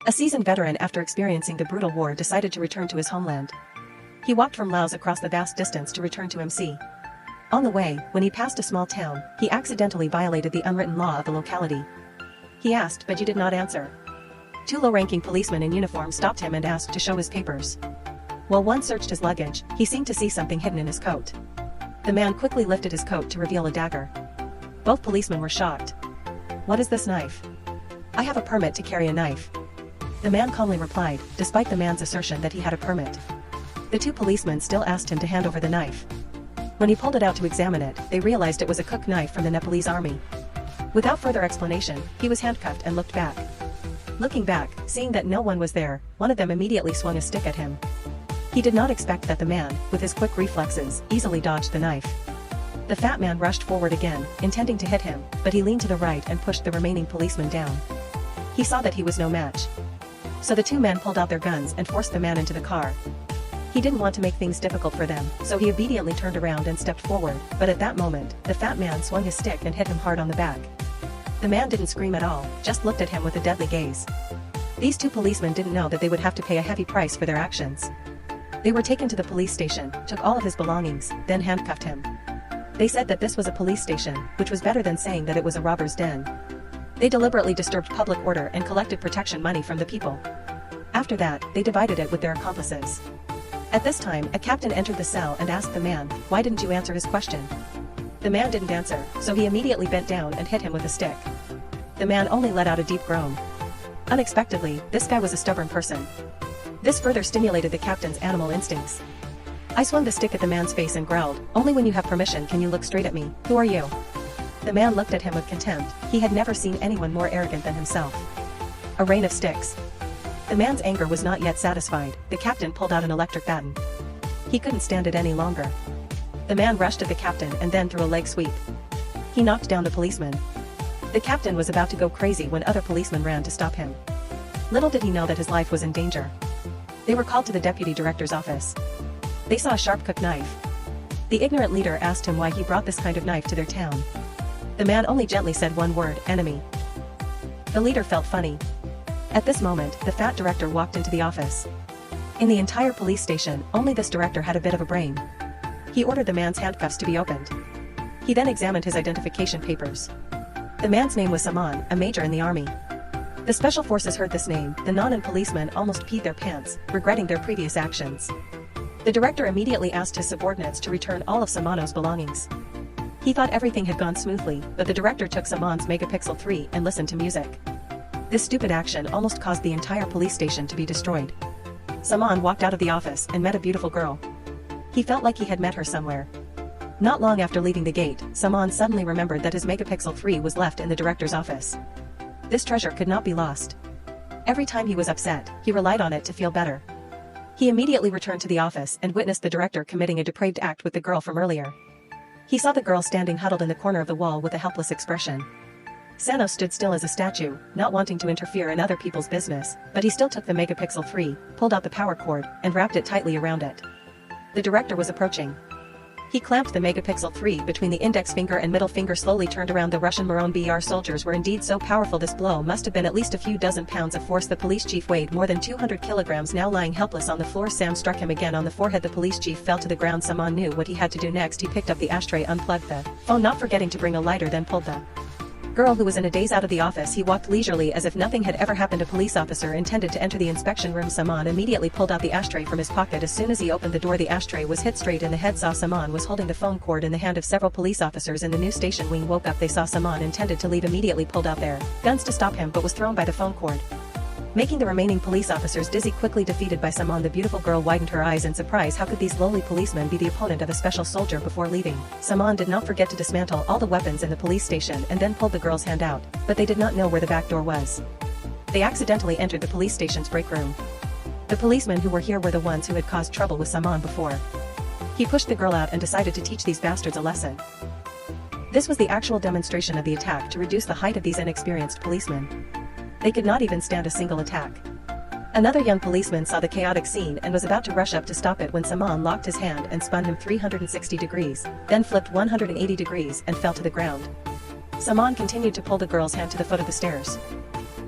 A seasoned veteran after experiencing the brutal war decided to return to his homeland. He walked from Laos across the vast distance to return to MC. On the way, when he passed a small town, he accidentally violated the unwritten law of the locality. He asked, but you did not answer. Two low-ranking policemen in uniform stopped him and asked to show his papers. While one searched his luggage, he seemed to see something hidden in his coat. The man quickly lifted his coat to reveal a dagger. Both policemen were shocked. "What is this knife?" "I have a permit to carry a knife." The man calmly replied, despite the man's assertion that he had a permit. The two policemen still asked him to hand over the knife. When he pulled it out to examine it, they realized it was a cook knife from the Nepalese army. Without further explanation, he was handcuffed and looked back. Looking back, seeing that no one was there, one of them immediately swung a stick at him. He did not expect that the man, with his quick reflexes, easily dodged the knife. The fat man rushed forward again, intending to hit him, but he leaned to the right and pushed the remaining policeman down. He saw that he was no match. So the two men pulled out their guns and forced the man into the car. He didn't want to make things difficult for them, so he obediently turned around and stepped forward, but at that moment, the fat man swung his stick and hit him hard on the back. The man didn't scream at all, just looked at him with a deadly gaze. These two policemen didn't know that they would have to pay a heavy price for their actions. They were taken to the police station, took all of his belongings, then handcuffed him. They said that this was a police station, which was better than saying that it was a robber's den. They deliberately disturbed public order and collected protection money from the people. After that, they divided it with their accomplices. At this time, a captain entered the cell and asked the man, "Why didn't you answer his question?" The man didn't answer, so he immediately bent down and hit him with a stick. The man only let out a deep groan. Unexpectedly, this guy was a stubborn person. This further stimulated the captain's animal instincts. I swung the stick at the man's face and growled, "Only when you have permission can you look straight at me. Who are you?" The man looked at him with contempt. He had never seen anyone more arrogant than himself. A rain of sticks. The man's anger was not yet satisfied. The captain pulled out an electric baton. He couldn't stand it any longer. The man rushed at the captain and then threw a leg sweep. He knocked down the policeman. The captain was about to go crazy when other policemen ran to stop him. Little did he know that his life was in danger. They were called to the deputy director's office. They saw a sharp cook knife. The ignorant leader asked him why he brought this kind of knife to their town. The man only gently said one word, "Enemy." The leader felt funny. At this moment, the fat director walked into the office. In the entire police station, only this director had a bit of a brain. He ordered the man's handcuffs to be opened. He then examined his identification papers. The man's name was Saman, a major in the army. The special forces heard this name. The non-and policemen almost peed their pants, regretting their previous actions. The director immediately asked his subordinates to return all of Samano's belongings. He thought everything had gone smoothly, but the director took Saman's megapixel 3 and listened to music. This stupid action almost caused the entire police station to be destroyed. Saman walked out of the office and met a beautiful girl. He felt like he had met her somewhere. Not long after leaving the gate, Saman suddenly remembered that his megapixel 3 was left in the director's office. This treasure could not be lost. Every time he was upset, he relied on it to feel better. He immediately returned to the office and witnessed the director committing a depraved act with the girl from earlier. He saw the girl standing huddled in the corner of the wall with a helpless expression. Sano stood still as a statue, not wanting to interfere in other people's business, but he still took the megapixel 3, pulled out the power cord, and wrapped it tightly around it. The director was approaching. He clamped the megapixel 3 between the index finger and middle finger, slowly turned around. The Russian Maron BR soldiers were indeed so powerful. This blow must have been at least a few dozen pounds of force. The police chief weighed more than 200 kilograms. Now lying helpless on the floor, Sam struck him again on the forehead. The police chief fell to the ground. Saman knew what he had to do next. He picked up the ashtray, unplugged the phone, not forgetting to bring a lighter, then pulled the girl, who was in a daze, out of the office. He walked leisurely as if nothing had ever happened. A police officer intended to enter the inspection room. Saman immediately pulled out the ashtray from his pocket. As soon as he opened the door, the ashtray was hit straight in the head. Saman was holding the phone cord in the hand of several police officers in the new station wing. Woke up, they saw Saman intended to leave, immediately pulled out their guns to stop him, but was thrown by the phone cord, making the remaining police officers dizzy. Quickly defeated by Saman, the beautiful girl widened her eyes in surprise. How could these lowly policemen be the opponent of a special soldier? Before leaving, Saman did not forget to dismantle all the weapons in the police station and then pulled the girl's hand out, but they did not know where the back door was. They accidentally entered the police station's break room. The policemen who were here were the ones who had caused trouble with Saman before. He pushed the girl out and decided to teach these bastards a lesson. This was the actual demonstration of the attack to reduce the height of these inexperienced policemen. They could not even stand a single attack. Another young policeman saw the chaotic scene and was about to rush up to stop it when Saman locked his hand and spun him 360 degrees, then flipped 180 degrees and fell to the ground. Saman continued to pull the girl's hand to the foot of the stairs.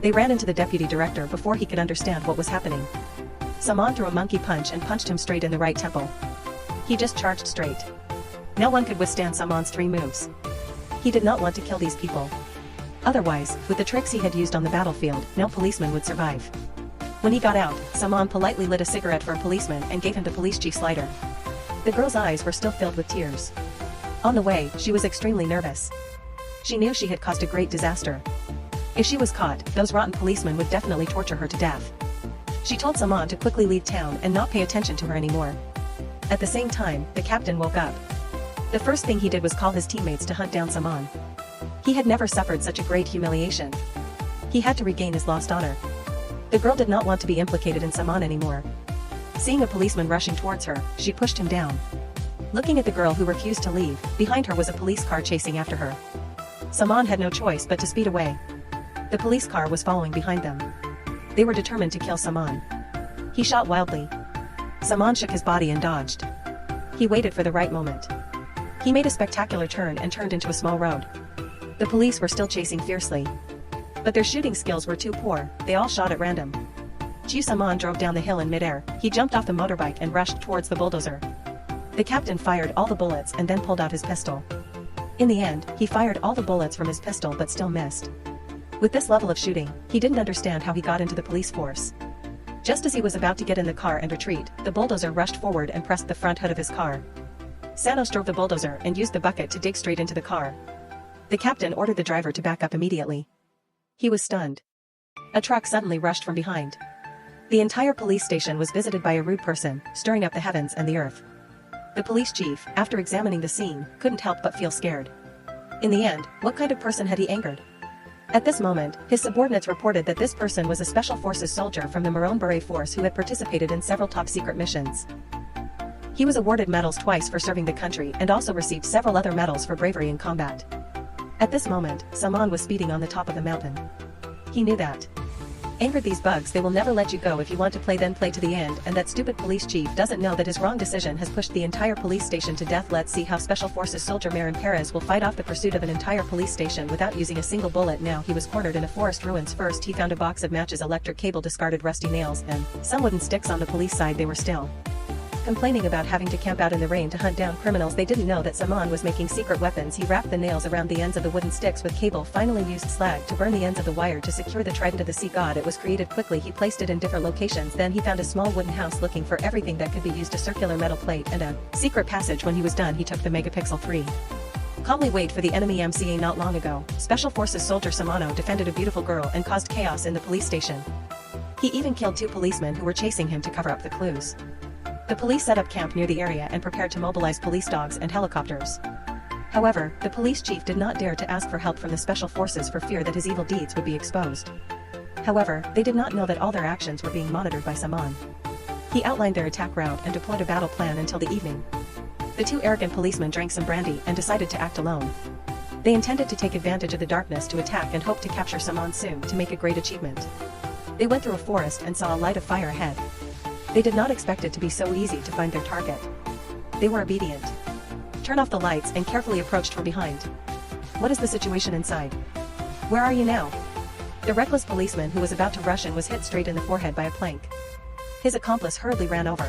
They ran into the deputy director before he could understand what was happening. Saman threw a monkey punch and punched him straight in the right temple. He just charged straight. No one could withstand Saman's 3 moves. He did not want to kill these people. Otherwise, with the tricks he had used on the battlefield, no policeman would survive. When he got out, Saman politely lit a cigarette for a policeman and gave him the police chief's lighter. The girl's eyes were still filled with tears. On the way, she was extremely nervous. She knew she had caused a great disaster. If she was caught, those rotten policemen would definitely torture her to death. She told Saman to quickly leave town and not pay attention to her anymore. At the same time, the captain woke up. The first thing he did was call his teammates to hunt down Saman. He had never suffered such a great humiliation. He had to regain his lost honor. The girl did not want to be implicated in Saman anymore. Seeing a policeman rushing towards her, she pushed him down. Looking at the girl who refused to leave, behind her was a police car chasing after her. Saman had no choice but to speed away. The police car was following behind them. They were determined to kill Saman. He shot wildly. Saman shook his body and dodged. He waited for the right moment. He made a spectacular turn and turned into a small road. The police were still chasing fiercely. But their shooting skills were too poor, they all shot at random. Saman drove down the hill in midair. He jumped off the motorbike and rushed towards the bulldozer. The captain fired all the bullets and then pulled out his pistol. In the end, he fired all the bullets from his pistol but still missed. With this level of shooting, he didn't understand how he got into the police force. Just as he was about to get in the car and retreat, the bulldozer rushed forward and pressed the front hood of his car. Sanos drove the bulldozer and used the bucket to dig straight into the car. The captain ordered the driver to back up immediately. He was stunned. A truck suddenly rushed from behind. The entire police station was visited by a rude person, stirring up the heavens and the earth. The police chief, after examining the scene, couldn't help but feel scared. In the end, what kind of person had he angered? At this moment, his subordinates reported that this person was a Special Forces soldier from the Maroon Beret Force who had participated in several top-secret missions. He was awarded medals twice for serving the country and also received several other medals for bravery in combat. At this moment, Saman was speeding on the top of the mountain. He knew that. Angered these bugs, they will never let you go. If you want to play, then play to the end, and that stupid police chief doesn't know that his wrong decision has pushed the entire police station to death. Let's see how Special Forces soldier Marin Perez will fight off the pursuit of an entire police station without using a single bullet. Now he was cornered in a forest ruins. First he found a box of matches, electric cable, discarded rusty nails, and some wooden sticks. On the police side, they were still complaining about having to camp out in the rain to hunt down criminals. They didn't know that Saman was making secret weapons. He wrapped the nails around the ends of the wooden sticks with cable, finally used slag to burn the ends of the wire to secure the trident of the sea god. It was created quickly. He placed it in different locations. Then he found a small wooden house, looking for everything that could be used, a circular metal plate and a secret passage. When he was done, he took the megapixel 3. Calmly wait for the enemy MCA. Not long ago, Special Forces soldier Samano defended a beautiful girl and caused chaos in the police station. He even killed 2 policemen who were chasing him to cover up the clues. The police set up camp near the area and prepared to mobilize police dogs and helicopters. However, the police chief did not dare to ask for help from the Special Forces for fear that his evil deeds would be exposed. However, they did not know that all their actions were being monitored by Saman. He outlined their attack route and deployed a battle plan until the evening. The 2 arrogant policemen drank some brandy and decided to act alone. They intended to take advantage of the darkness to attack and hope to capture Saman soon to make a great achievement. They went through a forest and saw a light of fire ahead. They did not expect it to be so easy to find their target. They were obedient. Turned off the lights and carefully approached from behind. What is the situation inside? Where are you now? The reckless policeman who was about to rush in was hit straight in the forehead by a plank. His accomplice hurriedly ran over.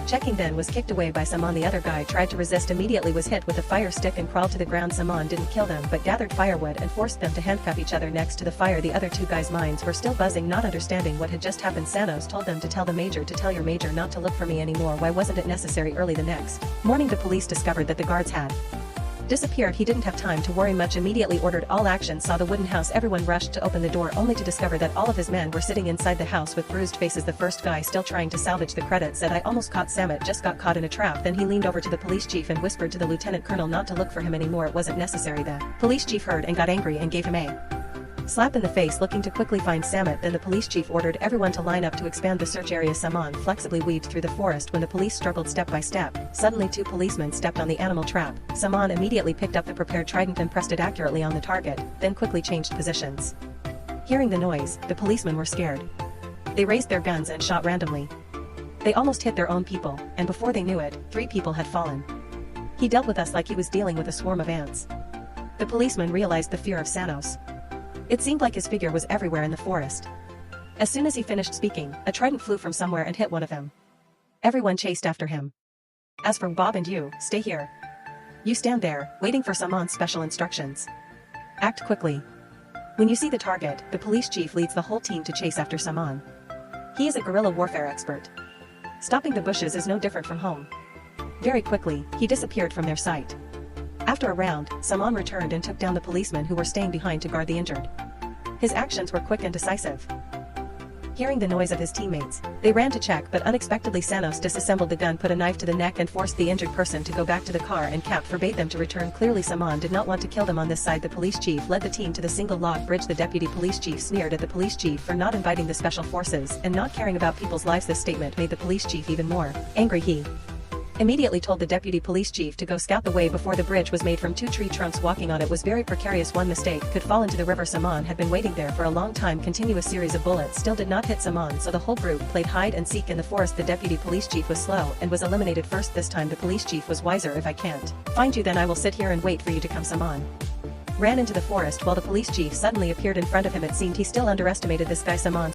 Checking, then was kicked away by Saman. The other guy tried to resist, immediately was hit with a fire stick and crawled to the ground. Saman didn't kill them but gathered firewood and forced them to handcuff each other next to the fire. The other 2 guys' minds were still buzzing, not understanding what had just happened. Sanos told them to tell the major to tell your major not to look for me anymore. Why wasn't it necessary? Early the next morning, the police discovered that the guards had disappeared. He didn't have time to worry much, immediately ordered all action. Saw the wooden house. Everyone rushed to open the door only to discover that all of his men were sitting inside the house with bruised faces. The first guy, still trying to salvage the credit, said, I almost caught Samet, just got caught in a trap. Then he leaned over to the police chief and whispered to the lieutenant colonel not to look for him anymore. It wasn't necessary. The police chief heard and got angry and gave him a slap in the face, looking to quickly find Samet. Then the police chief ordered everyone to line up to expand the search area. Saman flexibly weaved through the forest. When the police struggled step by step, suddenly 2 policemen stepped on the animal trap. Saman immediately picked up the prepared trident and pressed it accurately on the target, then quickly changed positions. Hearing the noise, the policemen were scared. They raised their guns and shot randomly. They almost hit their own people, and before they knew it, 3 people had fallen. He dealt with us like he was dealing with a swarm of ants. The policeman realized the fear of Sanos. It seemed like his figure was everywhere in the forest. As soon as he finished speaking, a trident flew from somewhere and hit one of them. Everyone chased after him. As for Bob and you, stay here. You stand there, waiting for Saman's special instructions. Act quickly. When you see the target, the police chief leads the whole team to chase after Saman. He is a guerrilla warfare expert. Stopping the bushes is no different from home. Very quickly, he disappeared from their sight. After a round, Saman returned and took down the policemen who were staying behind to guard the injured. His actions were quick and decisive. Hearing the noise of his teammates, they ran to check, but unexpectedly Sanos disassembled the gun, put a knife to the neck and forced the injured person to go back to the car, and Cap forbade them to return. Clearly Saman did not want to kill them. On this side, the police chief led the team to the single log bridge. The deputy police chief sneered at the police chief for not inviting the special forces and not caring about people's lives. This statement made the police chief even more angry. He immediately told the deputy police chief to go scout the way before the bridge was made from 2 tree trunks. Walking on it was very precarious. One mistake could fall into the river. Saman had been waiting there for a long time. Continuous series of bullets still did not hit Saman, so the whole group played hide and seek in the forest. The deputy police chief was slow and was eliminated first. This time the police chief was wiser. If I can't find you, then I will sit here and wait for you to come. Saman ran into the forest while the police chief suddenly appeared in front of him. It seemed he still underestimated this guy. Saman